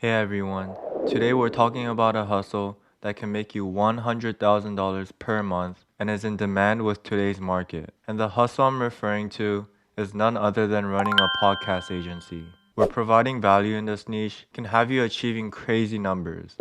Hey everyone, today we're talking about a hustle that can make you $100,000 per month and is in demand with today's market. And the hustle I'm referring to is none other than running a podcast agency, where providing value in this niche can have you achieving crazy numbers.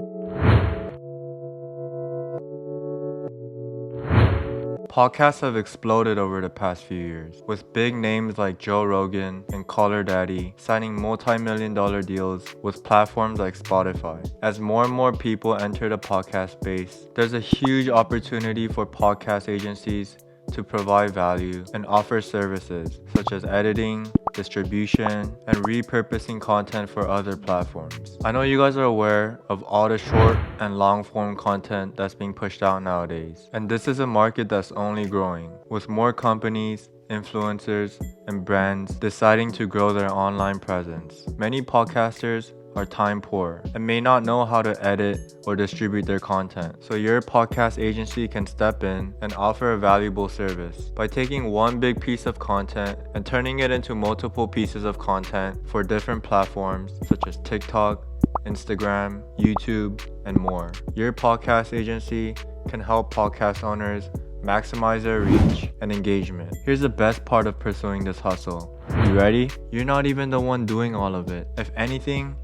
Podcasts have exploded over the past few years, with big names like Joe Rogan and Caller Daddy signing multi-million-dollar deals with platforms like Spotify. As more and more people enter the podcast space, there's a huge opportunity for podcast agencies to provide value and offer services such as editing, distribution, and repurposing content for other platforms. I know you guys are aware of all the short and long form content that's being pushed out nowadays, and this is a market that's only growing, with more companies, influencers, and brands deciding to grow their online presence. Many podcasters are time poor and may not know how to edit or distribute their content. So your podcast agency can step in and offer a valuable service by taking one big piece of content and turning it into multiple pieces of content for different platforms such as TikTok, Instagram, YouTube, and more. Your podcast agency can help podcast owners maximize their reach and engagement. Here's the best part of pursuing this hustle. You ready? You're not even the one doing all of it. If anything,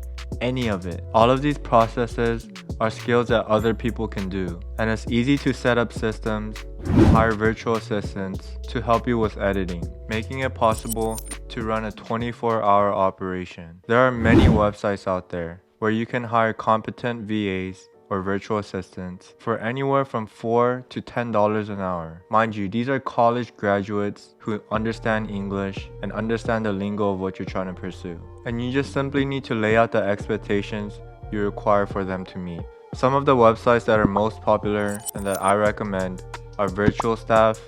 any of it. All of these processes are skills that other people can do, and it's easy to set up systems, hire virtual assistants to help you with editing, making it possible to run a 24-hour operation. There are many websites out there where you can hire competent VAs or virtual assistants for anywhere from $4 to $10 an hour. Mind you, these are college graduates who understand English and understand the lingo of what you're trying to pursue. And you just simply need to lay out the expectations you require for them to meet. Some of the websites that are most popular and that I recommend are Virtual Staff,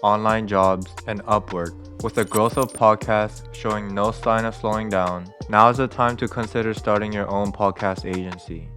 Online Jobs, and Upwork. With the growth of podcasts showing no sign of slowing down, now is the time to consider starting your own podcast agency.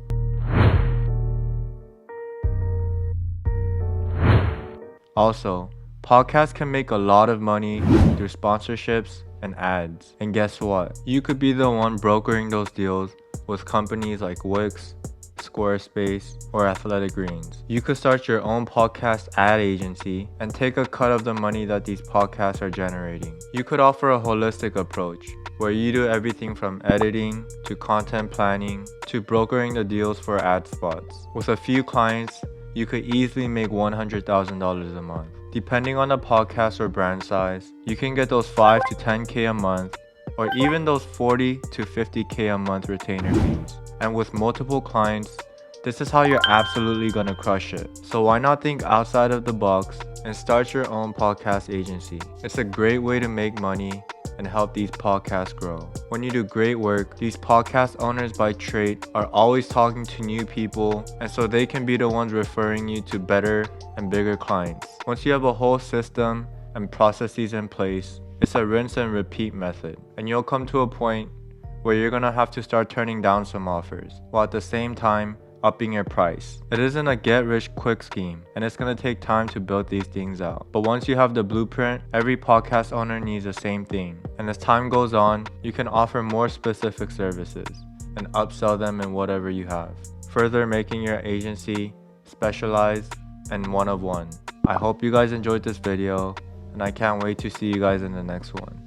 Also, podcasts can make a lot of money through sponsorships and ads. And guess what? You could be the one brokering those deals with companies like Wix, Squarespace, or Athletic Greens. You could start your own podcast ad agency and take a cut of the money that these podcasts are generating. You could offer a holistic approach where you do everything from editing to content planning to brokering the deals for ad spots. With a few clients, you could easily make $100,000 a month. Depending on the podcast or brand size, you can get those 5 to 10K a month, or even those 40 to 50K a month retainer fees. And with multiple clients, this is how you're absolutely gonna crush it. So why not think outside of the box and start your own podcast agency? It's a great way to make money and help these podcasts grow. When you do great work, these podcast owners by trade are always talking to new people, and so they can be the ones referring you to better and bigger clients. Once you have a whole system and processes in place, it's a rinse and repeat method, and you'll come to a point where you're gonna have to start turning down some offers, while at the same time upping your price. It isn't a get-rich-quick scheme, and it's gonna take time to build these things out. But once you have the blueprint, every podcast owner needs the same thing. And as time goes on, you can offer more specific services and upsell them in whatever you have, further making your agency specialized and one of one. I hope you guys enjoyed this video, and I can't wait to see you guys in the next one.